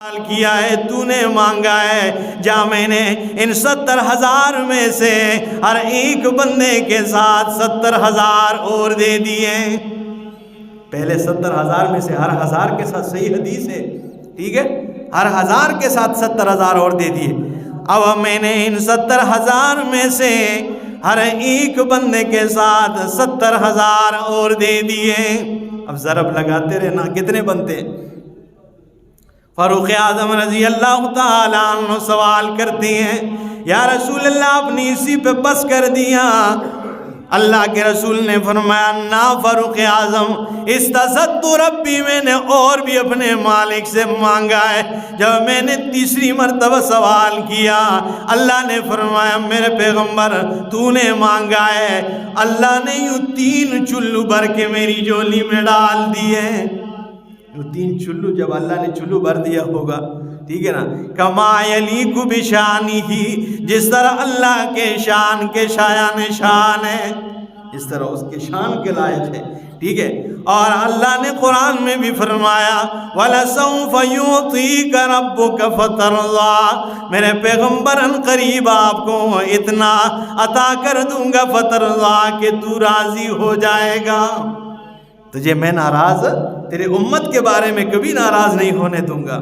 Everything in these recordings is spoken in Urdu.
کیا ہے، تو نے مانگا ہے، جا میں نے ان 70,000 میں سے ہر ایک بندے کے ساتھ 70,000 اور دے دیے۔ پہلے 70,000 میں سے ہر 1000 کے ساتھ، صحیح حدیث ہے، ٹھیک ہے، ہر 1000 کے ساتھ 70,000 اور دے دیے۔ اب میں نے ان 70,000 میں سے ہر ایک بندے کے ساتھ 70,000 اور دے دیے۔ اب ضرب لگاتے رہنا، کتنے بنتے؟ فاروق اعظم رضی اللہ تعالیٰ عنہ سوال کرتے ہیں، یا رسول اللہ آپ نے اسی پہ بس کر دیا؟ اللہ کے رسول نے فرمایا، نا فاروق اعظم، استزدت ربی، میں نے اور بھی اپنے مالک سے مانگا ہے۔ جب میں نے تیسری مرتبہ سوال کیا، اللہ نے فرمایا، میرے پیغمبر تو نے مانگا ہے، اللہ نے یوں 3 چلو بھر کے میری جولی میں ڈال دیے۔ 3 چلو، جب اللہ نے چلو بھر دیا ہوگا، ٹھیک ہے نا، کما یلیق بشانی ہی، جس طرح اللہ کے شان کے شایان شان ہے، اس طرح اس کے شان کے لائق ہے، ٹھیک ہے۔ اور اللہ نے قرآن میں بھی فرمایا، وَلَسَوْفَ يُعْطِيكَ رَبُّكَ فَتَرْضَىٰ، میرے پیغمبر ان قریب آپ کو اتنا عطا کر دوں گا، فَتَرْضَىٰ، کہ تو راضی ہو جائے گا۔ تجھے میں ناراض، تیرے امت کے بارے میں کبھی ناراض نہیں ہونے دوں گا۔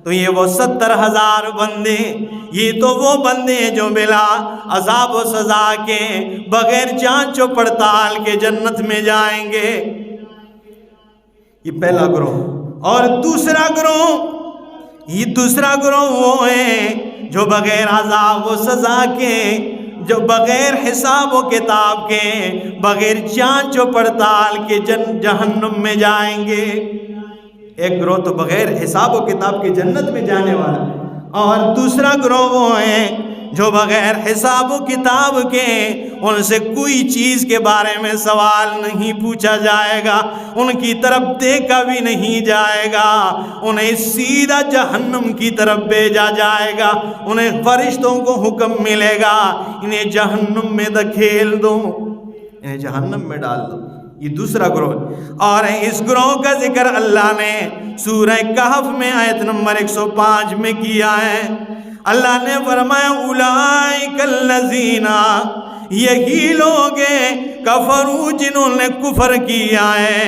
تو یہ وہ 70,000 بندے، یہ تو وہ بندے جو بلا عذاب و سزا کے، بغیر جانچ و پڑتال کے جنت میں جائیں گے۔ یہ پہلا گروہ۔ اور دوسرا گروہ وہ ہیں جو بغیر عذاب و سزا کے، جو بغیر حساب و کتاب کے، بغیر جانچ و پڑتال کے جہنم میں جائیں گے۔ ایک گروہ تو بغیر حساب و کتاب کے جنت میں جانے والا، اور دوسرا گروہ وہ ہیں جو بغیر حساب و کتاب کے، ان سے کوئی چیز کے بارے میں سوال نہیں پوچھا جائے گا، ان کی طرف دیکھا بھی نہیں جائے گا، انہیں سیدھا جہنم کی طرف بھیجا جائے گا۔ انہیں فرشتوں کو حکم ملے گا، انہیں جہنم میں دھکیل دو، انہیں جہنم میں ڈال دو۔ یہ دوسرا گروہ۔ اور اس گروہ کا ذکر اللہ نے سورہ کہف میں آیت نمبر 105 میں کیا ہے۔ اللہ نے فرمایا، اولئک الذین، یہی لوگ ہیں، کفروا، جنہوں نے کفر کیا ہے،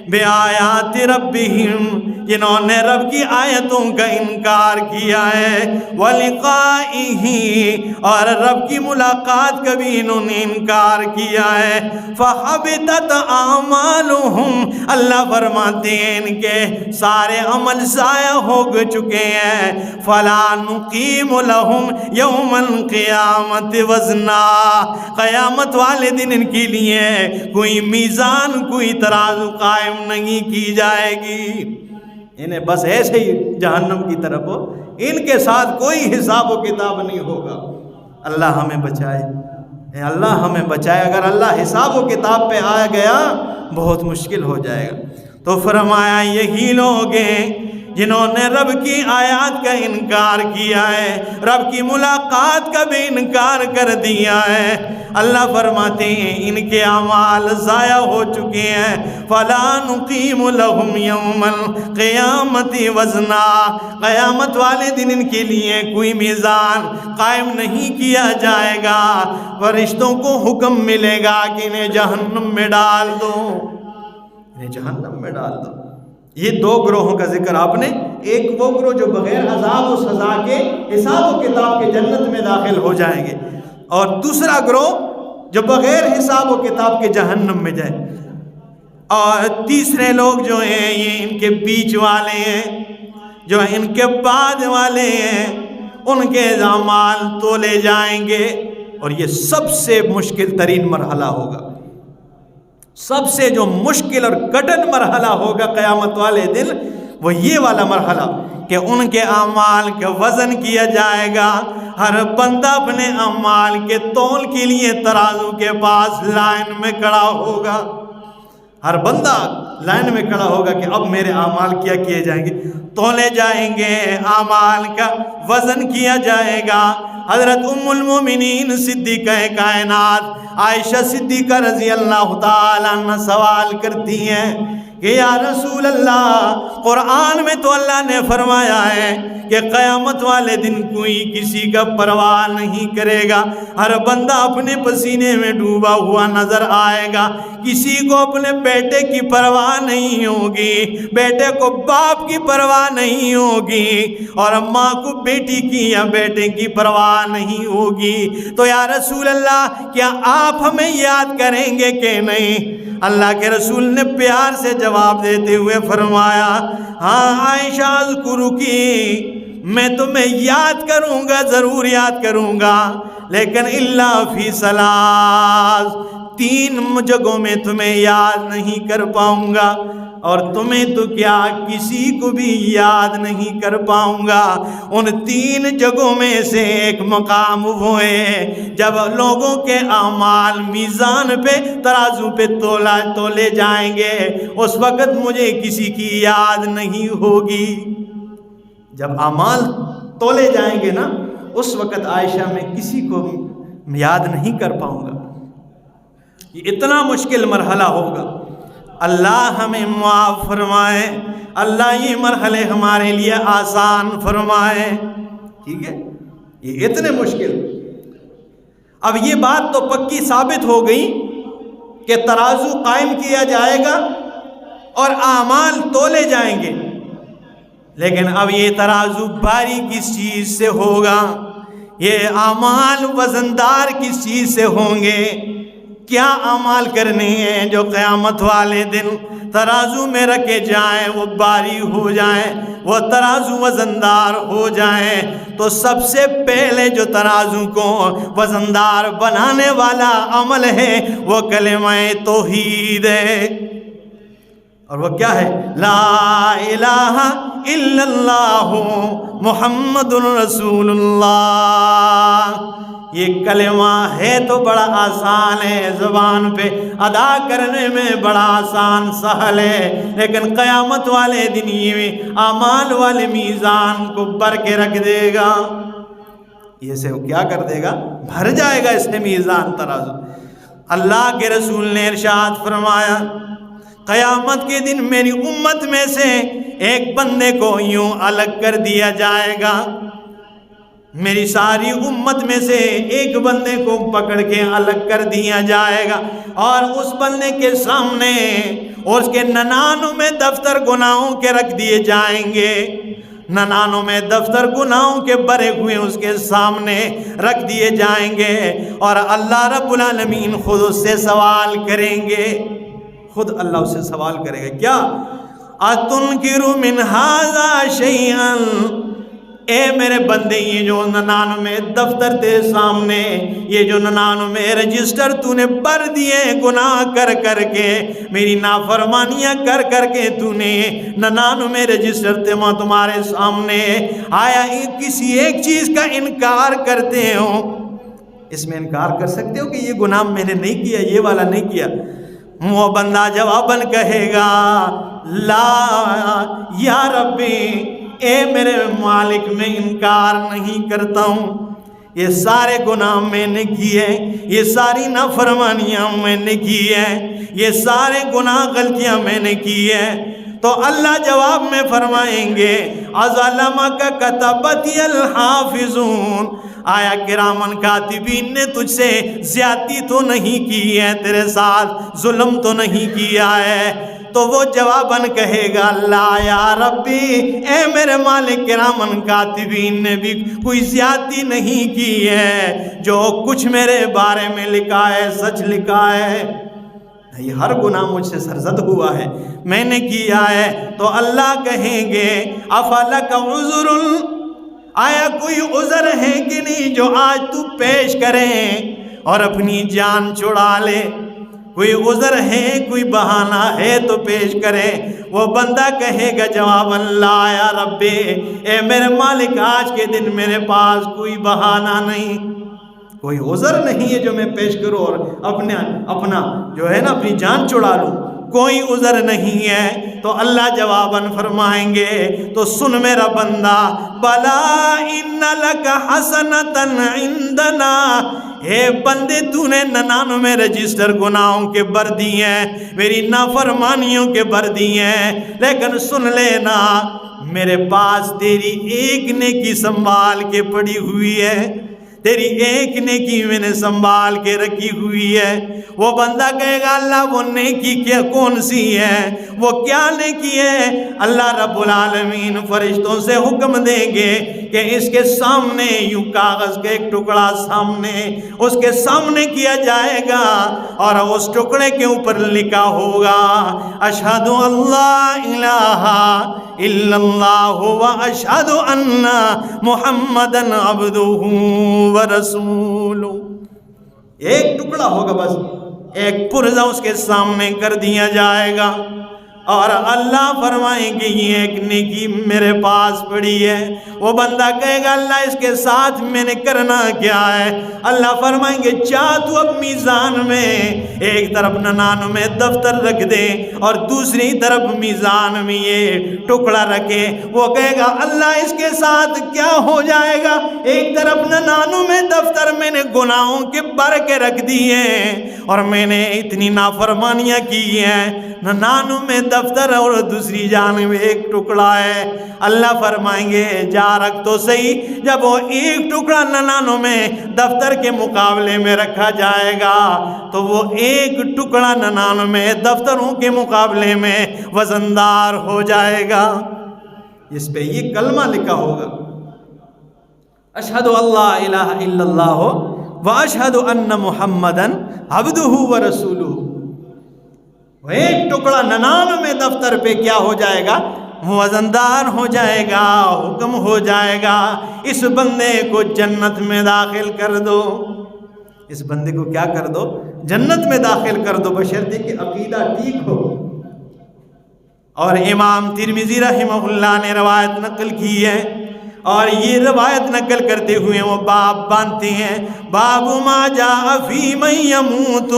بآیات ربہم، جنہوں نے رب کی آیتوں کا انکار کیا ہے، ولقائہ، اور رب کی ملاقات کا بھی انہوں نے انکار کیا ہے، فحبطت اعمالہم، اللہ فرماتے ہیں ان کے سارے عمل ضائع ہو چکے ہیں، فلا نقیم لہم یوم القیامت وزنا، قیامت والے دن ان کے لیے کوئی میزان، کوئی ترازو قائم نہیں کی جائے گی۔ انہیں بس ایسے ہی جہنم کی طرف ہو، ان کے ساتھ کوئی حساب و کتاب نہیں ہوگا۔ اللہ ہمیں بچائے، اے اللہ ہمیں بچائے۔ اگر اللہ حساب و کتاب پہ آ گیا بہت مشکل ہو جائے گا۔ تو فرمایا، یہی لوگ ہیں جنہوں نے رب کی آیات کا انکار کیا ہے، رب کی ملاقات کا بھی انکار کر دیا ہے۔ اللہ فرماتے ہیں ان کے اعمال ضائع ہو چکے ہیں، فلا نقیم لہم یوم القیامت وزنا، قیامت والے دن ان کے لیے کوئی میزان قائم نہیں کیا جائے گا۔ فرشتوں کو حکم ملے گا کہ انہیں جہنم میں ڈال دو، انہیں جہنم میں ڈال دو۔ یہ 2 گروہوں کا ذکر آپ نے، ایک وہ گروہ جو بغیر عذاب و سزا کے، حساب و کتاب کے جنت میں داخل ہو جائیں گے، اور دوسرا گروہ جو بغیر حساب و کتاب کے جہنم میں جائیں۔ اور تیسرے لوگ جو ہیں یہ ان کے بیچ والے ہیں، جو ان کے بعد والے ہیں، ان کے اعمال تولے جائیں گے، اور یہ سب سے مشکل ترین مرحلہ ہوگا۔ سب سے جو مشکل اور کٹھن مرحلہ ہوگا قیامت والے دن، وہ یہ والا مرحلہ کہ ان کے اعمال کا وزن کیا جائے گا۔ ہر بندہ اپنے اعمال کے تول کے لیے ترازو کے پاس لائن میں کھڑا ہوگا، ہر بندہ لائن میں کھڑا ہوگا کہ اب میرے اعمال کیا کیے جائیں گے، تولے جائیں گے، اعمال کا وزن کیا جائے گا۔ حضرت ام المومنین صدیقہ کائنات عائشہ صدیقہ رضی اللہ تعالیٰ عنہ سوال کرتی ہیں کہ یا رسول اللہ قرآن میں تو اللہ نے فرمایا ہے کہ قیامت والے دن کوئی کسی کا پرواہ نہیں کرے گا، ہر بندہ اپنے پسینے میں ڈوبا ہوا نظر آئے گا، کسی کو اپنے بیٹے کی پرواہ نہیں ہوگی، بیٹے کو باپ کی پرواہ نہیں ہوگی، اور ماں کو بیٹی کی یا بیٹے کی پرواہ نہیں ہوگی۔ تو یا رسول اللہ کیا آپ ہمیں یاد کریں گے کہ نہیں؟ اللہ کے رسول نے پیار سے جواب دیتے ہوئے فرمایا، ہاں عائشہ اذکرکی، میں تمہیں یاد کروں گا، ضرور یاد کروں گا، لیکن الا فی ثلاث، 3 جگہوں میں تمہیں یاد نہیں کر پاؤں گا، اور تمہیں تو کیا کسی کو بھی یاد نہیں کر پاؤں گا۔ ان 3 جگہوں میں سے ایک مقام وہ ہے جب لوگوں کے اعمال میزان پہ ترازو پہ تولے جائیں گے، اس وقت مجھے کسی کی یاد نہیں ہوگی۔ جب اعمال تولے جائیں گے نا، اس وقت عائشہ میں کسی کو یاد نہیں کر پاؤں گا۔ یہ اتنا مشکل مرحلہ ہوگا۔ اللہ ہمیں معاف فرمائے، اللہ یہ مرحلے ہمارے لیے آسان فرمائے، ٹھیک ہے؟ یہ اتنے مشکل۔ اب یہ بات تو پکی ثابت ہو گئی کہ ترازو قائم کیا جائے گا اور اعمال تولے جائیں گے، لیکن اب یہ ترازو بھاری کس چیز سے ہوگا؟ یہ اعمال وزندار کس چیز سے ہوں گے؟ کیا اعمال کرنے ہیں جو قیامت والے دن ترازو میں رکھے جائیں، وہ باری ہو جائیں، وہ ترازو وزندار ہو جائیں؟ تو سب سے پہلے جو ترازو کو وزندار بنانے والا عمل ہے وہ کلمہ توحید ہے، اور وہ کیا ہے؟ لا الہ الا اللہ محمد رسول اللہ۔ یہ کلمہ ہے تو بڑا آسان ہے، زبان پہ ادا کرنے میں بڑا آسان سہل ہے، لیکن قیامت والے دن یہ اعمال والے میزان کو بھر کے رکھ دے گا۔ یہ سے کیا کر دے گا؟ بھر جائے گا اس نے میزان ترازو۔ اللہ کے رسول نے ارشاد فرمایا، قیامت کے دن میری امت میں سے ایک بندے کو یوں الگ کر دیا جائے گا، میری ساری امت میں سے ایک بندے کو پکڑ کے الگ کر دیا جائے گا، اور اس بندے کے سامنے اور اس کے 99 دفتر گناہوں کے رکھ دیے جائیں گے، 99 دفتر گناہوں کے بھرے ہوئے اس کے سامنے رکھ دیے جائیں گے، اور اللہ رب العالمین خود اس سے سوال کریں گے، خود اللہ اس سے سوال کرے گا، کیا أَتُنْكِرُ مِنْ هَذَا شَيْئًا، اے میرے بندے یہ جو 99 دفتر تیرے سامنے، یہ جو 99 رجسٹر تو نے بھر دیے گناہ کر کر کے، میری نافرمانیاں کر کر کے تو نے 99 رجسٹر تمہارے سامنے، آیا کسی ایک چیز کا انکار کرتے ہو؟ اس میں انکار کر سکتے ہو کہ یہ گناہ میں نے نہیں کیا، یہ والا نہیں کیا؟ وہ بندہ جواباً کہے گا، لا یا ربی، اے میرے مالک میں انکار نہیں کرتا ہوں، یہ سارے گناہ میں نے کیے، یہ ساری نافرمانیاں میں نے کی ہیں، یہ سارے گناہ غلطیاں میں نے کی ہیں۔ تو اللہ جواب میں فرمائیں گے، اَظَلَمَكَ كَتَبَتِيَ الْحَافِظُونَ، آیا کرامن کاتبین نے تجھ سے زیادتی تو نہیں کی ہے، تیرے ساتھ ظلم تو نہیں کیا ہے؟ تو وہ جواباً کہے گا، لا یا ربی، اے میرے مالک، کرامن کاتبین نے بھی کوئی زیادتی نہیں کی ہے، جو کچھ میرے بارے میں لکھا ہے سچ لکھا ہے، یہ ہر گناہ مجھ سے سرزد ہوا ہے، میں نے کیا ہے۔ تو اللہ کہیں گے، افلک عذر، آیا کوئی عذر ہے کہ نہیں جو آج تو پیش کریں اور اپنی جان چھڑا لے؟ کوئی عذر ہے، کوئی بہانہ ہے تو پیش کرے۔ وہ بندہ کہے گا جواب، اللہ یا ربی، اے میرے مالک، آج کے دن میرے پاس کوئی بہانہ نہیں، کوئی عذر نہیں ہے جو میں پیش کروں اور اپنا جو ہے نا اپنی جان چھڑا لوں، کوئی عذر نہیں ہے، تو اللہ جواباً فرمائیں گے تو سن میرا بندہ، بلا ان لک حسنۃ عندنا، اے بندے تو نے 99 رجسٹر گناہوں کے بھر دی ہیں، میری نافرمانیوں کے بھر دی ہیں، لیکن سن لینا میرے پاس تیری ایک نیکی سنبھال کے پڑی ہوئی ہے، تیری ایک نیکی میں نے سنبھال کے رکھی ہوئی ہے۔ وہ بندہ کہے گا اللہ وہ نیکی کیا کون سی ہے، وہ کیا نیکی ہے؟ اللہ رب العالمین فرشتوں سے حکم دیں گے کہ اس کے سامنے یوں کاغذ کا ایک ٹکڑا سامنے اس کے سامنے کیا جائے گا، اور اس ٹکڑے کے اوپر لکھا ہوگا اشہد اللہ الہ الا اللہ واشہد ان محمدا عبدہ ورسولہ۔ ایک ٹکڑا ہوگا، بس ایک پرزہ اس کے سامنے کر دیا جائے گا، اور اللہ فرمائیں گے یہ ایک نیکی میرے پاس پڑی ہے۔ وہ بندہ کہے گا اللہ اس کے ساتھ میں نے کرنا کیا ہے؟ اللہ فرمائیں گے چاہ تو اب میزان میں ایک طرف 99 دفتر رکھ دے اور دوسری طرف میزان میں یہ ٹکڑا رکھے۔ وہ کہے گا اللہ اس کے ساتھ کیا ہو جائے گا؟ ایک طرف 99 دفتر میں نے گناہوں کے بھر کے رکھ دیے اور میں نے اتنی نافرمانیاں کی ہیں، 99 دفتر اور دوسری جانب ایک ٹکڑا ہے۔ اللہ فرمائیں گے جا رکھ تو صحیح، جب وہ ایک ٹکڑا 99 دفتر کے مقابلے میں رکھا جائے گا تو وہ ایک ٹکڑا 99 دفتروں کے مقابلے میں وزندار ہو جائے گا۔ اس پہ یہ کلمہ لکھا ہوگا اشہد اللہ الہ الا اللہ واشہد ان محمدً عبدہ ورسولہ۔ وہ ایک ٹکڑا 99 دفتر پہ کیا ہو جائے گا؟ وزندار ہو جائے گا، حکم ہو جائے گا اس بندے کو جنت میں داخل کر دو۔ اس بندے کو کیا کر دو؟ جنت میں داخل کر دو، بشرطے کہ عقیدہ ٹھیک ہو۔ اور امام ترمذی رحمہ اللہ نے روایت نقل کی ہے، اور یہ روایت نقل کرتے ہوئے وہ باب باندھتے ہیں، باب ما جاء فی من یموت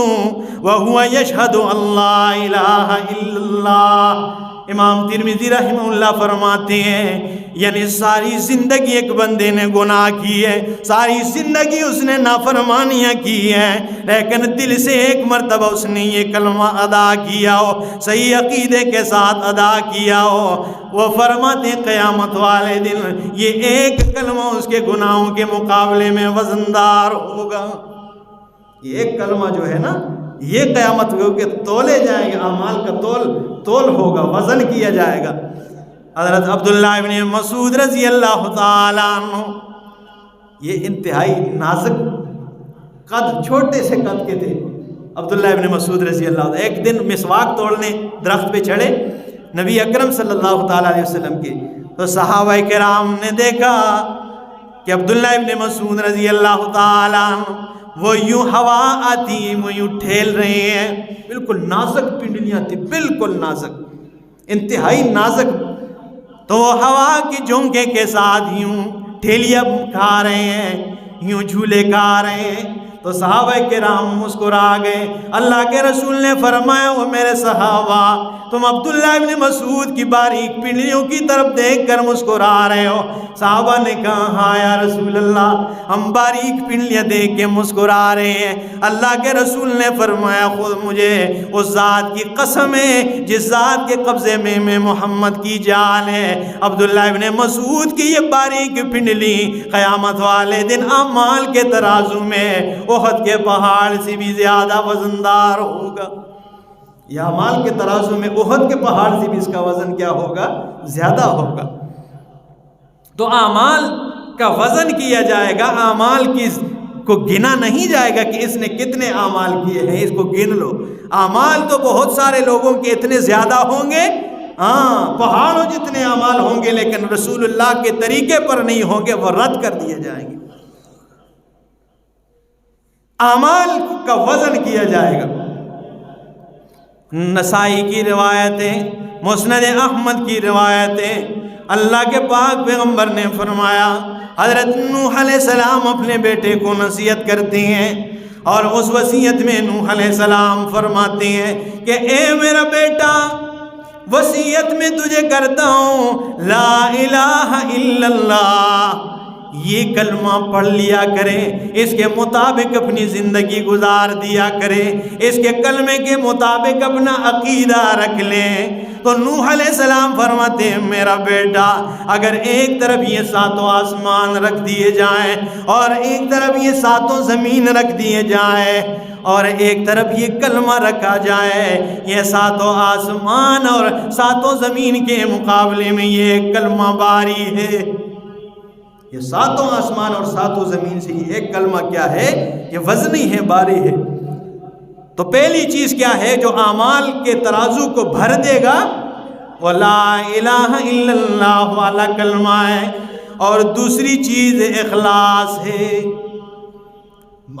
وہو یشہد اللہ الہ الا اللہ۔ امام ترمذی رحمہ اللہ فرماتے ہیں یعنی ساری زندگی ایک بندے نے گناہ کی ہے، ساری زندگی اس نے نافرمانیاں کی ہیں، لیکن دل سے ایک مرتبہ اس نے یہ کلمہ ادا کیا ہو، صحیح عقیدے کے ساتھ ادا کیا ہو، وہ فرماتے ہیں قیامت والے دن یہ ایک کلمہ اس کے گناہوں کے مقابلے میں وزندار ہوگا۔ یہ ایک کلمہ جو ہے نا یہ قیامت کے تولے جائیں گے، اعمال کا تول ہوگا، وزن کیا جائے گا۔ حضرت عبداللہ ابن مسعود رضی اللہ تعالیٰ عنہ، یہ انتہائی نازک قد، چھوٹے سے قد کے تھے عبداللہ ابن مسعود رضی اللہ عنہ۔ ایک دن مسواک توڑنے درخت پہ چڑھے نبی اکرم صلی اللہ تعالیٰ علیہ وسلم کے، تو صحابہ کرام نے دیکھا کہ عبداللہ ابن مسعود رضی اللہ تعالیٰ عنہ وہ یوں ہوا آتی وہ یوں ٹھیل رہے ہیں، بالکل نازک پنڈلیاں تھی، بالکل نازک، انتہائی نازک، تو وہ ہوا کی جھونکے کے ساتھ یوں ٹھیلیاں کھا رہے ہیں، یوں جھولے کھا رہے ہیں۔ تو صحابہ کرام مسکرا گئے۔ اللہ کے رسول نے فرمایا وہ میرے صحابہ تم عبداللہ ابن مسعود کی باریک پنڈلیوں کی طرف دیکھ کر مسکرا رہے ہو؟ صحابہ نے کہا ہاں یا رسول اللہ ہم باریک پنڈلیاں دیکھ کے مسکرا رہے ہیں۔ اللہ کے رسول نے فرمایا خود مجھے اس ذات کی قسم ہے جس ذات کے قبضے میں محمد کی جان ہے، عبداللہ ابن مسعود کی یہ باریک پنڈلی قیامت والے دن اعمال کے ترازو میں احد کے پہاڑ سے بھی زیادہ وزندار ہوگا۔ یہ اعمال کے ترازو میں احد کے پہاڑ سے بھی اس کا وزن کیا ہوگا؟ زیادہ ہوگا۔ تو اعمال کا وزن کیا جائے گا، اعمال کو گنا نہیں جائے گا کہ اس نے کتنے اعمال کیے ہیں، اس کو گن لو۔ اعمال تو بہت سارے لوگوں کے اتنے زیادہ ہوں گے، ہاں پہاڑوں جتنے اعمال ہوں گے، لیکن رسول اللہ کے طریقے پر نہیں ہوں گے، وہ رد کر دیے جائیں گے۔ اعمال کا وزن کیا جائے گا۔ نسائی کی روایتیں، مسند احمد کی روایتیں، اللہ کے پاک پیغمبر نے فرمایا، حضرت نوح علیہ السلام اپنے بیٹے کو نصیحت کرتے ہیں اور اس وصیت میں نوح علیہ السلام فرماتے ہیں کہ اے میرا بیٹا، وصیت میں تجھے کرتا ہوں لا الہ الا اللہ، یہ کلمہ پڑھ لیا کرے، اس کے مطابق اپنی زندگی گزار دیا کرے، اس کے کلمے کے مطابق اپنا عقیدہ رکھ لیں۔ تو نوح علیہ السلام فرماتے ہیں میرا بیٹا، اگر ایک طرف یہ ساتوں آسمان رکھ دیے جائیں اور ایک طرف یہ ساتوں زمین رکھ دیے جائیں اور ایک طرف یہ کلمہ رکھا جائے، یہ ساتوں آسمان اور ساتوں زمین کے مقابلے میں یہ کلمہ باری ہے۔ یہ ساتوں آسمان اور ساتوں زمین سے یہ ایک کلمہ کیا ہے؟ یہ وزنی ہے، باری ہے۔ تو پہلی چیز کیا ہے جو اعمال کے ترازو کو بھر دے گا؟ وہ لا الہ الا اللہ والا کلمہ ہے۔ اور دوسری چیز اخلاص ہے۔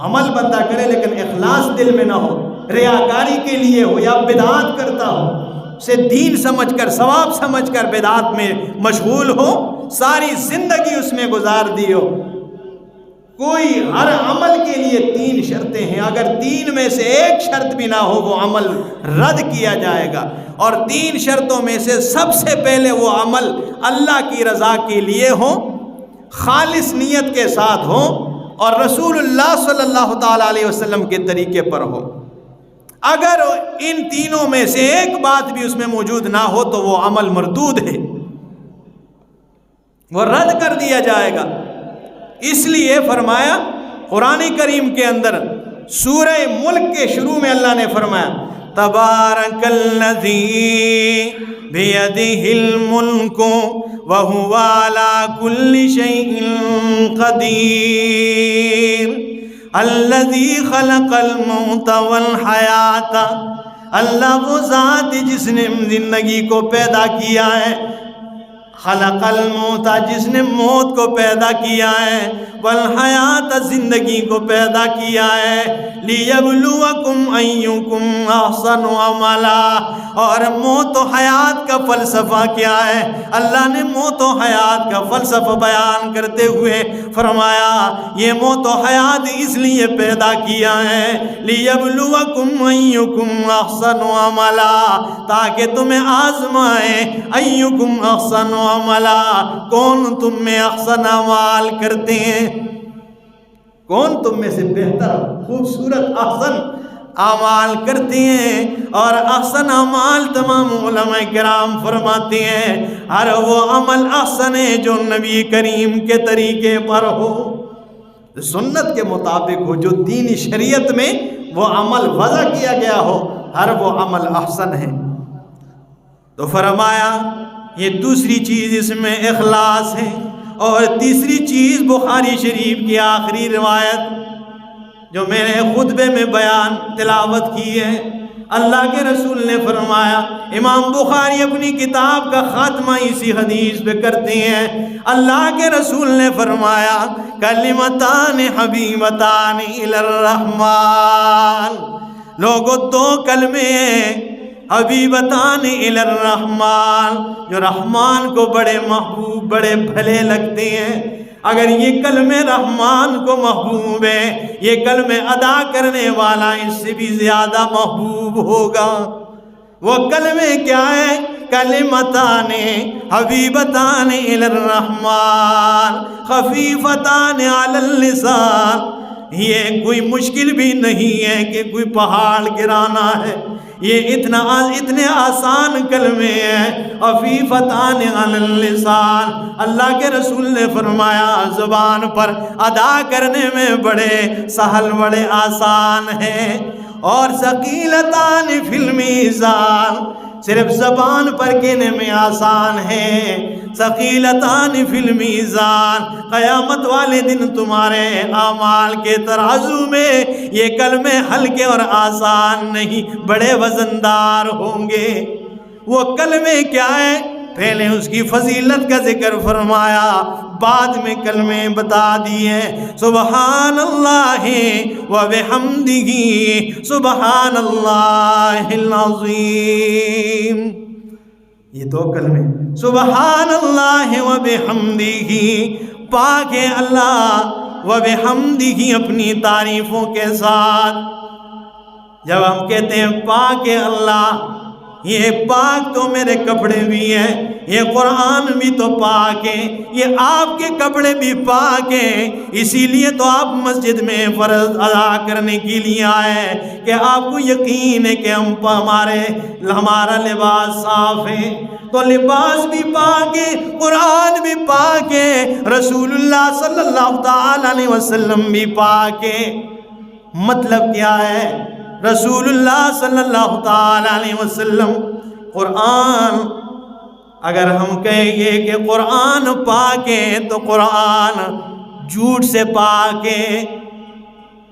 عمل بندہ کرے لیکن اخلاص دل میں نہ ہو، ریاکاری کے لیے ہو یا بدعات کرتا ہو، اسے دین سمجھ کر، ثواب سمجھ کر بدعات میں مشغول ہو، ساری زندگی اس میں گزار دی ہو۔ کوئی ہر عمل کے لیے 3 شرطیں ہیں، اگر 3 میں سے ایک شرط بھی نہ ہو وہ عمل رد کیا جائے گا۔ اور 3 شرطوں میں سے سب سے پہلے وہ عمل اللہ کی رضا کے لیے ہو، خالص نیت کے ساتھ ہو اور رسول اللہ صلی اللہ تعالیٰ علیہ وسلم کے طریقے پر ہو۔ اگر ان تینوں میں سے ایک بات بھی اس میں موجود نہ ہو تو وہ عمل مردود ہے، وہ رد کر دیا جائے گا۔ اس لیے فرمایا قرآن کریم کے اندر سورہ ملک کے شروع میں اللہ نے فرمایا تبارک الذی بیدہ الملک وہو علی کل شیء قدیر الذی خلق الموت والحیات، اللہ وہ ذات جس نے زندگی کو پیدا کیا ہے، خلق الموت جس نے موت کو پیدا کیا ہے، والحیات زندگی کو پیدا کیا ہے، لیبلوکم ایکم احسن عملا۔ اور موت و حیات کا فلسفہ کیا ہے؟ اللہ نے موت و حیات کا فلسفہ بیان کرتے ہوئے فرمایا یہ موت و حیات اس لیے پیدا کیا ہے لیبلوکم ایکم احسن عملا، تاکہ تمہیں آزمائے، ایکم احسن عملا، کون تم میں احسن اعمال کرتے ہیں، کون تم میں سے بہتر خوبصورت احسن اعمال کرتے ہیں۔ اور احسن اعمال تمام علماء کرام فرماتے ہیں ہر وہ عمل احسن ہے جو نبی کریم کے طریقے پر ہو، سنت کے مطابق ہو، جو دین شریعت میں وہ عمل وضع کیا گیا ہو، ہر وہ عمل احسن ہے۔ تو فرمایا یہ دوسری چیز اس میں اخلاص ہے۔ اور تیسری چیز بخاری شریف کی آخری روایت جو میں نے خطبے میں بیان تلاوت کی ہے، اللہ کے رسول نے فرمایا، امام بخاری اپنی کتاب کا خاتمہ اسی حدیث پہ کرتے ہیں، اللہ کے رسول نے فرمایا کلمتان حبیبتان الی الرحمن، لوگوں 2 کلمے حبیبتان الی الرحمن جو رحمان کو بڑے محبوب، بڑے بھلے لگتے ہیں۔ اگر یہ کلمے رحمان کو محبوب ہے، یہ کلمے ادا کرنے والا اس سے بھی زیادہ محبوب ہوگا۔ وہ کلمے کیا ہے؟ کلمتان حبیبتان الی الرحمن خفیفتان علی اللسان، یہ کوئی مشکل بھی نہیں ہے کہ کوئی پہاڑ گرانا ہے، یہ اتنے آسان کلمے ہیں، خفیفتان علی اللسان، اللہ کے رسول نے فرمایا زبان پر ادا کرنے میں بڑے سہل، بڑے آسان ہیں۔ اور ثقیلتان فی المیزان، صرف زبان پر کہنے میں آسان ہے، ثقیلتان فی المیزان، قیامت والے دن تمہارے اعمال کے ترازو میں یہ کلمے ہلکے اور آسان نہیں، بڑے وزندار ہوں گے۔ وہ کلمے کیا ہیں؟ پہلے اس کی فضیلت کا ذکر فرمایا، بعد میں کلمے بتا دیے، سبحان اللہ و بحمدہ سبحان اللہ العظیم، یہ 2 کلمے، سبحان اللہ و بحمدہ، پاک ہے اللہ وبحمدہ اپنی تعریفوں کے ساتھ. جب ہم کہتے ہیں پاک ہے اللہ، یہ پاک تو میرے کپڑے بھی ہیں، یہ قرآن بھی تو پاک ہے، یہ آپ کے کپڑے بھی پاک ہیں، اسی لیے تو آپ مسجد میں فرض ادا کرنے کے لیے آئے کہ آپ کو یقین ہے کہ ہمارا لباس صاف ہے. تو لباس بھی پاک ہے، قرآن بھی پاک ہے، رسول اللہ صلی اللہ تعالی علیہ وسلم بھی پاک ہے. مطلب کیا ہے؟ رسول اللہ صلی اللہ تعالی علیہ وسلم، قرآن، اگر ہم کہیں گے کہ قرآن پاک ہے تو قرآن جھوٹ سے پاک ہے.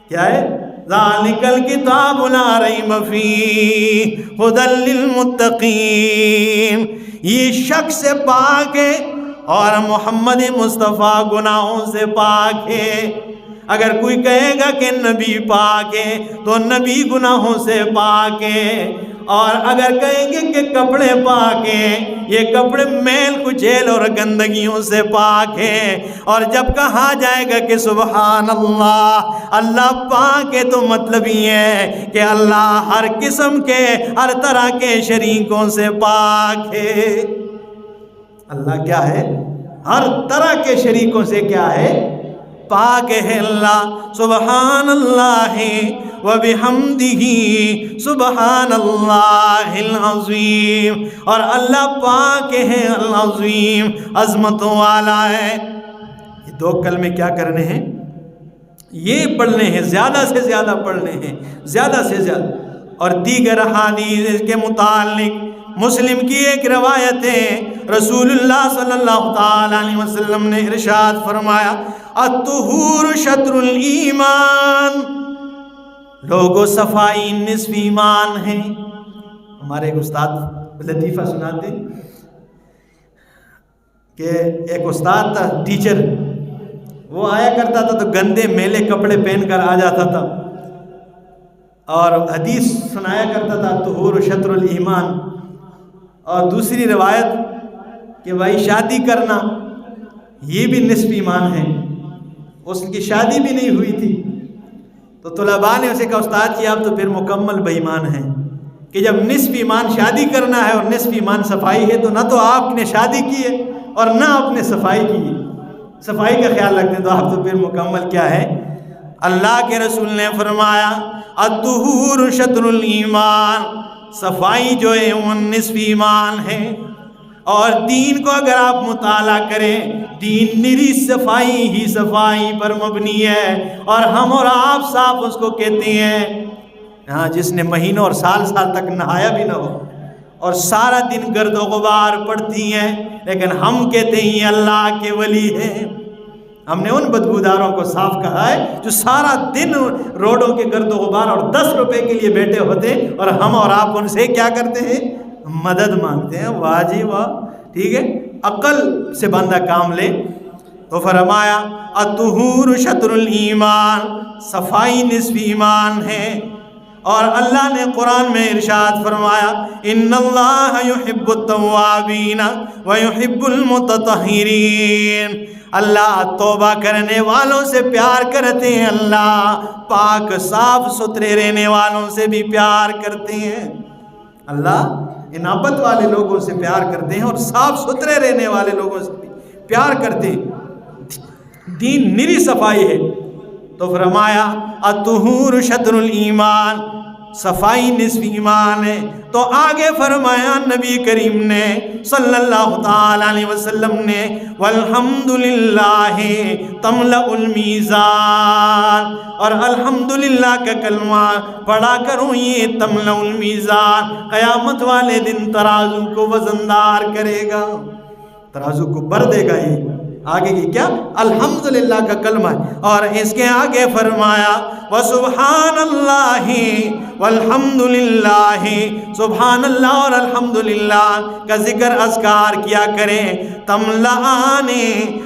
کیا ہے؟ ذالک الکتاب لا ریب فیہ ھدی للمتقین. یہ شک سے پاک ہے اور محمد مصطفیٰ گناہوں سے پاک ہے. اگر کوئی کہے گا کہ نبی پاک ہے تو نبی گناہوں سے پاک ہے. اور اگر کہیں گے کہ کپڑے پاک ہیں، یہ کپڑے میل کچیل اور گندگیوں سے پاک ہیں. اور جب کہا جائے گا کہ سبحان اللہ، اللہ پاک ہے، تو مطلب یہ ہے کہ اللہ ہر قسم کے، ہر طرح کے شریکوں سے پاک ہے. اللہ کیا ہے؟ ہر طرح کے شریکوں سے کیا ہے؟ پاک ہے اللہ. سبحان اللہ وبحمدہ سبحان اللہ العظیم. اور اللہ پاک ہے، العظیم، عظمتوں والا ہے. یہ دو کلمے کیا کرنے ہیں؟ یہ پڑھنے ہیں، زیادہ سے زیادہ پڑھنے ہیں، زیادہ سے زیادہ. اور دیگر احادیث اس کے متعلق، مسلم کی ایک روایت ہے، رسول اللہ صلی اللہ تعالی علیہ وسلم نے ارشاد فرمایا الطہور شطر الایمان. لوگو صفائی نصف ایمان ہے. ہمارے ایک استاد لطیفہ سناتے کہ ایک استاد تھا، ٹیچر، وہ آیا کرتا تھا تو گندے میلے کپڑے پہن کر آ جاتا تھا اور حدیث سنایا کرتا تھا طہور شطر الایمان. اور دوسری روایت کہ بھائی شادی کرنا یہ بھی نصف ایمان ہے. اس کی شادی بھی نہیں ہوئی تھی تو طلباء نے اسے کہا استاد جی آپ تو پھر مکمل بے ایمان ہیں کہ جب نصف ایمان شادی کرنا ہے اور نصف ایمان صفائی ہے تو نہ تو آپ نے شادی کی ہے اور نہ آپ نے صفائی کی ہے، صفائی کا خیال رکھتے ہیں، تو آپ تو پھر مکمل کیا ہے؟ اللہ کے رسول نے فرمایا الطہور شطر الایمان، صفائی جو ہے وہ نصف ایمان ہے. اور دین کو اگر آپ مطالعہ کریں، دین نری صفائی ہی صفائی پر مبنی ہے. اور ہم اور آپ صاف اس کو کہتے ہیں ہاں جس نے مہینوں اور سال تک نہایا بھی نہ ہو اور سارا دن گرد و غبار پڑتی ہیں، لیکن ہم کہتے ہیں یہ اللہ کے ولی ہیں. ہم نے ان بدبوداروں کو صاف کہا ہے جو سارا دن روڈوں کے گرد و غبار اور 10 روپے کے لیے بیٹھے ہوتے، اور ہم اور آپ ان سے کیا کرتے ہیں؟ مدد مانگتے ہیں. واہ جی واہ. ٹھیک ہے، عقل سے بندہ کام لے. تو فرمایا الطہور شطر الایمان، صفائی نصف ایمان ہے. اور اللہ نے قرآن میں ارشاد فرمایا ان اللہ یحب التوابین ویحب المتطہرین. اللہ توبہ کرنے والوں سے پیار کرتے ہیں، اللہ پاک صاف ستھرے رہنے والوں سے بھی پیار کرتے ہیں. اللہ انابت والے لوگوں سے پیار کرتے ہیں اور صاف ستھرے رہنے والے لوگوں سے بھی پیار کرتے ہیں. دین نری صفائی ہے. تو فرمایا الطہور شطر الایمان، صفائی نصف ایمان ہے. تو آگے فرمایا نبی کریم نے صلی اللہ تعالی علیہ وسلم نے والحمدللہ تملأ المیزان، اور الحمدللہ کا کلمہ پڑھا کروں یہ تملأ المیزان، قیامت والے دن ترازو کو وزندار کرے گا، ترازو کو بھر دے گا. یہ آگے کی کیا؟ الحمدللہ کا کلمہ ہے. اور اس کے آگے فرمایا وسبحان اللہ والحمدللہ، سبحان اللہ اور الحمدللہ کا ذکر اذکار کیا کریں. تملآن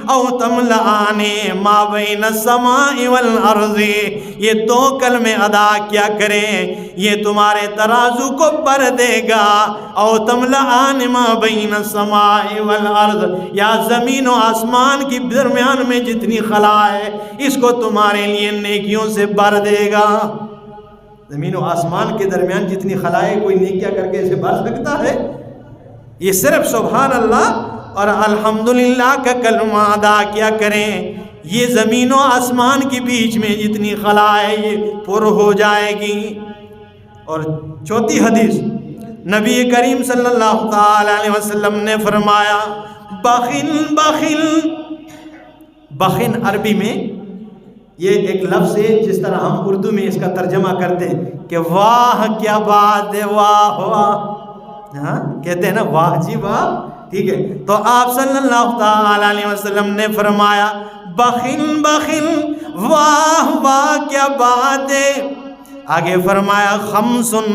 او تملآن ما بین السماء والارض، یہ 2 کلمے ادا کیا کریں، یہ تمہارے ترازو کو بھر دے گا. او تملآن ما بین السماء والارض، یا زمین و آسمان آسمان کے درمیان میں جتنی خلا ہے اس کو تمہارے لیے نیکیوں سے بھر دے گا۔ زمین و آسمان کے درمیان جتنی خلا ہے کوئی نیکیاں کر کے اسے بھر سکتا ہے؟ یہ صرف سبحان اللہ اور الحمدللہ کا کلمہ ادا کیا کریں، یہ زمین و آسمان کے بیچ میں جتنی خلا ہے یہ پر ہو جائے گی۔ اور چوتھی حدیث نبی کریم صلی اللہ تعالی علیہ وسلم نے فرمایا بخل بخل، بخل عربی میں یہ ایک لفظ ہے، جس طرح ہم اردو میں اس کا ترجمہ کرتے ہیں کہ واہ کیا بات ہے، واہ واہ، ہاں کہتے ہیں نا واہ جی واہ، ٹھیک ہے۔ تو آپ صلی اللہ تعالی علیہ وسلم نے فرمایا بخل بخل، واہ واہ کیا بات ہے۔ آگے فرمایا خمسن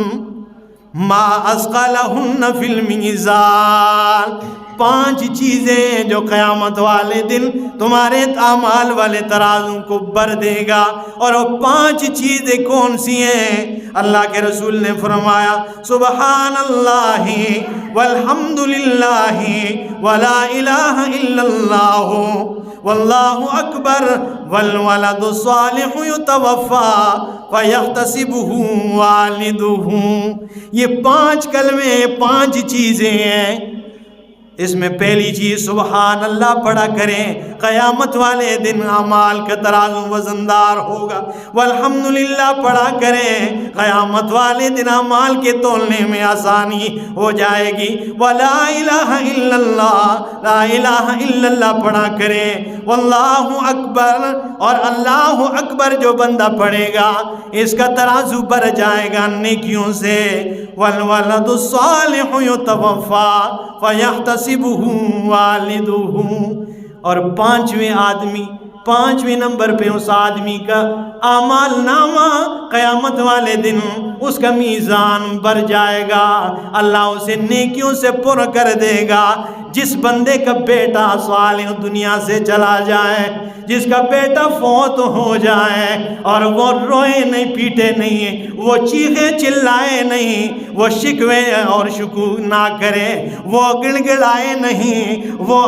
ما اثقلہن فی المیزان، 5 چیزیں جو قیامت والے دن تمہارے اعمال والے ترازو کو بھر دے گا۔ اور وہ 5 چیزیں کون سی ہیں؟ اللہ کے رسول نے فرمایا سبحان اللہ والحمد للہ ولا الہ الا اللہ واللہ اکبر والولد الصالح یتوفی فیحتسبہ والدہ۔ یہ 5 کلمے، 5 چیزیں ہیں۔ اس میں پہلی چیز سبحان اللہ پڑھا کریں، قیامت والے دن اعمال کا ترازو وزندار ہوگا۔ والحمدللہ پڑھا کریں، قیامت والے دن اعمال کے تولنے میں آسانی ہو جائے گی۔ ولا الہ الا اللہ، لا الہ الا اللہ پڑھا کریں۔ واللہ اکبر، اور اللہ اکبر جو بندہ پڑھے گا اس کا ترازو بھر جائے گا نیکیوں سے۔ والولد الصالح یتوفی فیحتسبہ والدہ، اور 5ویں آدمی، 5ویں نمبر پہ اس آدمی کا اعمال نامہ قیامت والے دن اس کا میزان بھر جائے گا، اللہ اسے نیکیوں سے پر کر دے گا۔ جس بندے کا بیٹا صالح دنیا سے چلا جائے، جس کا بیٹا فوت ہو جائے، اور وہ روئے نہیں، پیٹے نہیں، وہ چیخے چلائے نہیں، وہ شکوے اور شکو نہ کرے، وہ گڑ گڑائے نہیں، وہ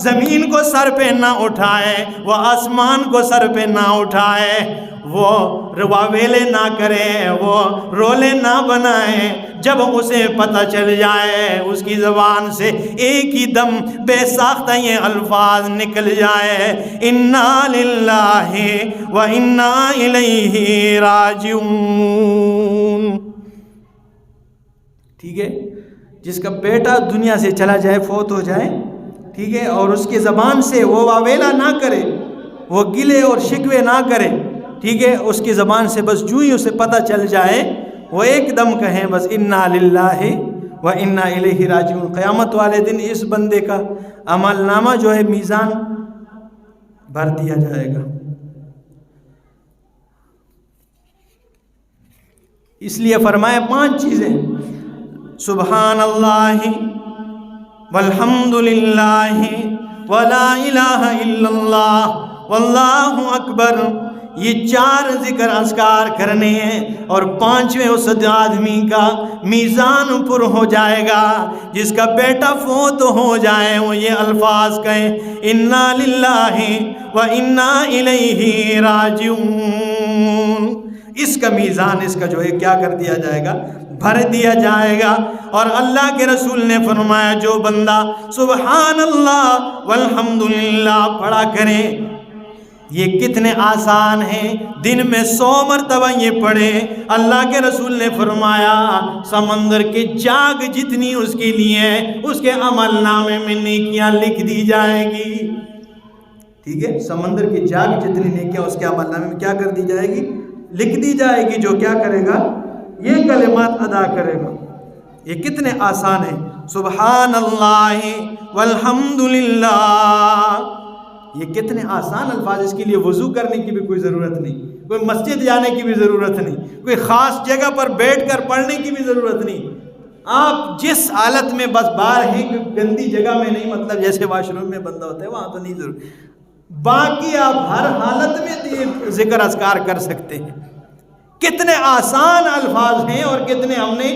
زمین کو سر پہ نہ اٹھائے، وہ آسمان کو سر پہ نہ اٹھائے، وہ واویلے نہ کرے، وہ رولے نہ بنائے، جب اسے پتہ چل جائے اس کی زبان سے ایک ہی دم بے ساختہ یہ الفاظ نکل جائے انا للہ و انا الیہ راجعون۔ ٹھیک ہے، جس کا بیٹا دنیا سے چلا جائے، فوت ہو جائے، ٹھیک ہے، اور اس کی زبان سے وہ واویلا نہ کرے، وہ گلے اور شکوے نہ کرے، ٹھیک ہے، اس کی زبان سے بس جو ہی اسے پتہ چل جائے وہ ایک دم کہیں بس انا للہ و انا الیہ راجعون۔ قیامت والے دن اس بندے کا عمل نامہ جو ہے میزان بھر دیا جائے گا۔ اس لیے فرمایا 5 چیزیں، سبحان اللہ والحمد للہ ولا الہ الا اللہ واللہ اکبر، یہ 4 ذکر اذکار کرنے ہیں، اور 5ویں اس آدمی کا میزان پر ہو جائے گا، جس کا بیٹا فوت ہو جائے وہ یہ الفاظ کہیں انا للہ و انا الیہ راجعون۔ اس کا میزان، اس کا جو ہے کیا کر دیا جائے گا، بھر دیا جائے گا۔ اور اللہ کے رسول نے فرمایا جو بندہ سبحان اللہ والحمدللہ پڑھا کرے، یہ کتنے آسان ہیں، دن میں 100 مرتبہ یہ پڑھے، اللہ کے رسول نے فرمایا سمندر کے جاگ جتنی اس کے لیے اس کے عمل نامے میں نیکیاں لکھ دی جائے گی۔ ٹھیک ہے، سمندر کی جاگ جتنی نیکیاں اس کے عمل نامے میں کیا کر دی جائے گی، لکھ دی جائے گی، جو کیا کرے گا، یہ کلمات ادا کرے گا۔ یہ کتنے آسان ہیں، سبحان اللہ والحمدللہ، یہ کتنے آسان الفاظ، اس کے لیے وضو کرنے کی بھی کوئی ضرورت نہیں، کوئی مسجد جانے کی بھی ضرورت نہیں، کوئی خاص جگہ پر بیٹھ کر پڑھنے کی بھی ضرورت نہیں۔ آپ جس حالت میں بس باہر ہیں، گندی جگہ میں نہیں، مطلب جیسے واش روم میں بندہ ہوتا ہے وہاں تو نہیں ضرورت، باقی آپ ہر حالت میں ذکر اذکار کر سکتے ہیں۔ کتنے آسان الفاظ ہیں اور کتنے ہم نے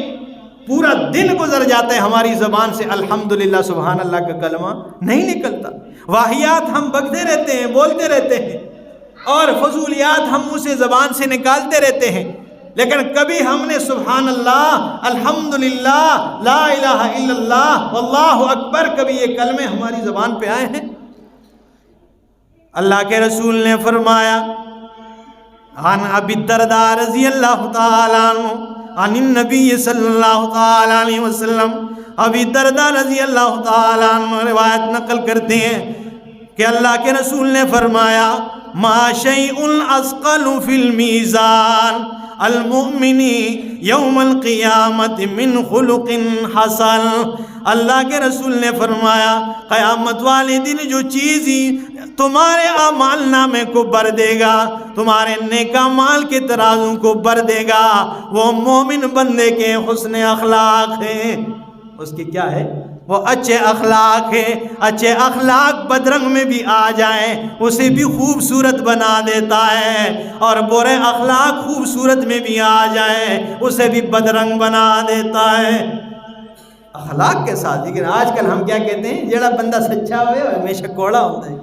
پورا دن گزر جاتا ہے ہماری زبان سے الحمدللہ سبحان اللہ کا کلمہ نہیں نکلتا. واہیات ہم بکتے رہتے ہیں، بولتے رہتے ہیں، اور فضولیات ہم منہ سے زبان سے نکالتے رہتے ہیں، لیکن کبھی ہم نے سبحان اللہ، الحمدللہ، لا الہ الا اللہ، واللہ اکبر، کبھی یہ کلمے ہماری زبان پہ آئے ہیں؟ اللہ کے رسول نے فرمایا عن ابی الدرداء رضی اللہ تعالیٰ عنہ عن النبی صلی اللہ تعالیٰ علیہ وسلم، ابی الدرداء رضی اللہ تعالیٰ عنہ روایت نقل کرتے ہیں کہ اللہ کے رسول نے فرمایا ما شیء اثقل فی المیزان المؤمن یوم القیامت من خلق حسن. اللہ کے رسول نے فرمایا قیامت والے دن جو چیز تمہارے اعمال نامے کو بھر دے گا، تمہارے نیک اعمال کے ترازو کو بھر دے گا، وہ مومن بندے کے حسن اخلاق ہے. اس کی کیا ہے؟ وہ اچھے اخلاق ہے. اچھے اخلاق بدرنگ میں بھی آ جائیں اسے بھی خوبصورت بنا دیتا ہے، اور برے اخلاق خوبصورت میں بھی آ جائیں اسے بھی بدرنگ بنا دیتا ہے اخلاق کے ساتھ. لیکن آج کل ہم کیا کہتے ہیں؟ جڑا بندہ سچا ہوئے وہ ہمیشہ کوڑا ہوتا ہے.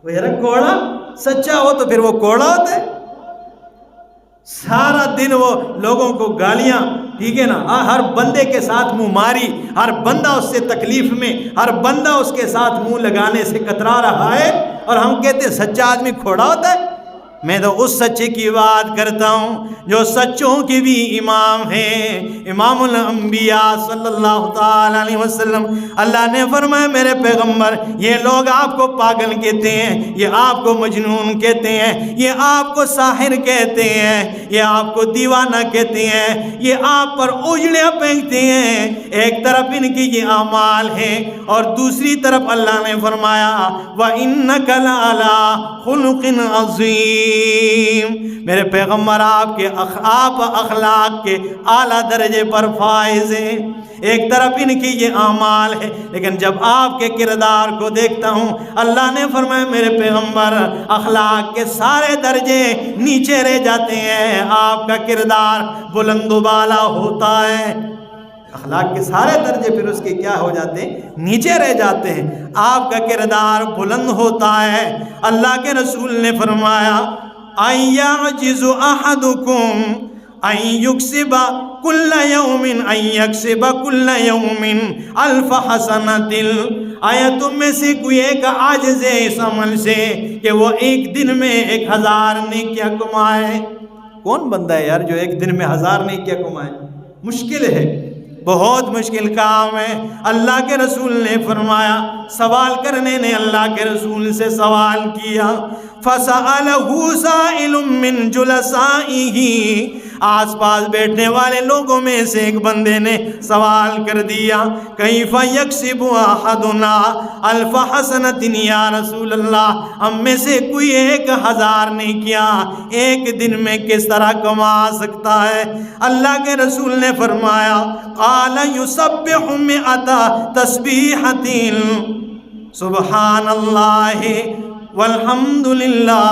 وہ یار کوڑا سچا ہو تو پھر وہ کوڑا ہوتا ہے. سارا دن وہ لوگوں کو گالیاں، ٹھیک ہے نا، ہر بندے کے ساتھ منہ ماری، ہر بندہ اس سے تکلیف میں، ہر بندہ اس کے ساتھ منہ لگانے سے کترا رہا ہے، اور ہم کہتے ہیں سچا آدمی کھوڑا ہوتا ہے. میں تو اس سچے کی بات کرتا ہوں جو سچوں کے بھی امام ہیں، امام الانبیاء صلی اللہ تعالی علیہ وسلم. اللہ نے فرمایا میرے پیغمبر یہ لوگ آپ کو پاگل کہتے ہیں، یہ آپ کو مجنون کہتے ہیں، یہ آپ کو ساحر کہتے ہیں، یہ آپ کو دیوانہ کہتے ہیں، یہ آپ پر اجڑیاں پھینکتے ہیں. ایک طرف ان کی یہ اعمال ہیں اور دوسری طرف اللہ نے فرمایا وَإِنَّكَ لَعَلَىٰ خُلُقٍ عَظِيمٍ. میرے پیغمبر آپ اخلاق کے اعلیٰ درجے پر فائز ہیں. ایک طرف ان کی یہ اعمال ہے، لیکن جب آپ کے کردار کو دیکھتا ہوں اللہ نے فرمایا میرے پیغمبر اخلاق کے سارے درجے نیچے رہ جاتے ہیں، آپ کا کردار بلند و بالا ہوتا ہے. اخلاق کے سارے درجے پھر اس کے کیا ہو جاتے ہیں؟ نیچے رہ جاتے ہیں، آپ کا کردار بلند ہوتا ہے. اللہ کے رسول نے فرمایا اَيَعْجِزُ أَحَدُكُمْ أَن يُكْسِبَ كُلَّ يَوْمٍ أَن يَكْسِبَ كُلَّ يَوْمٍ أَلْفَ حَسَنَةٍ. آیا تم میں سے کوئی ایک عاجز ہے اس عمل سے کہ وہ ایک دن میں 1000 نیکیاں کمائے؟ کون بندہ ہے یار جو ایک دن میں 1000 نیکیاں کمائے؟ مشکل ہے، بہت مشکل کام ہے. اللہ کے رسول نے فرمایا، سوال کرنے نے اللہ کے رسول سے سوال کیا فَسَأَلَهُ سَائِلٌ مِّن جُلَسَائِهِ. آس پاس بیٹھنے والے لوگوں میں سے ایک بندے نے سوال کر دیا کیف یکسب احدنا الف حسنۃ یا رسول اللہ، ہم میں سے کوئی 1000 نیکیاں ایک دن میں کس طرح کما سکتا ہے؟ اللہ کے رسول نے فرمایا قال یسبح 100 تسبیحۃ سبحان اللہ والحمدللہ.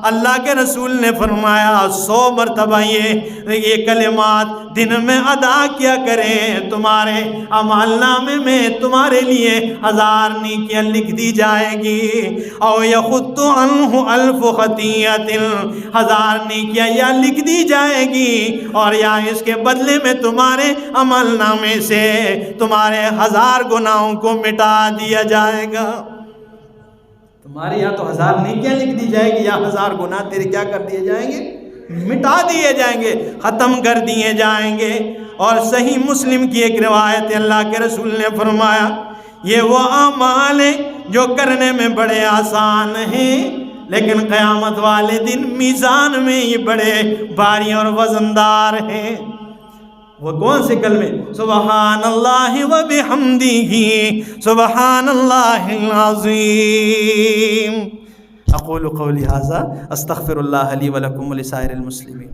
اللہ کے رسول نے فرمایا 100 مرتبہ یہ کلمات دن میں ادا کیا کریں، تمہارے اعمال نامے میں تمہارے لیے 1000 نیکیاں لکھ دی جائے گی. او یخط عنہ 1000 خطیئۃ، 1000 نیکیاں یا لکھ دی جائے گی، اور یا اس کے بدلے میں تمہارے عمل نامے سے تمہارے 1000 گناہوں کو مٹا دیا جائے گا. تمہارے یہاں تو 1000 نیکیاں لکھ دی جائے گی، یا 1000 گناہ تیرے کیا کر دیے جائیں گے؟ مٹا دیے جائیں گے، ختم کر دیے جائیں گے. اور صحیح مسلم کی ایک روایت ہے، اللہ کے رسول نے فرمایا یہ وہ اعمال ہیں جو کرنے میں بڑے آسان ہیں، لیکن قیامت والے دن میزان میں یہ بڑے بھاری اور وزندار ہیں. وہ کون سے کلمے؟ سبحان اللہ و بحمدہ سبحان اللہ العظیم. اقول قولی ھذا استغفر اللہ لی و لکم و لسائر المسلمین.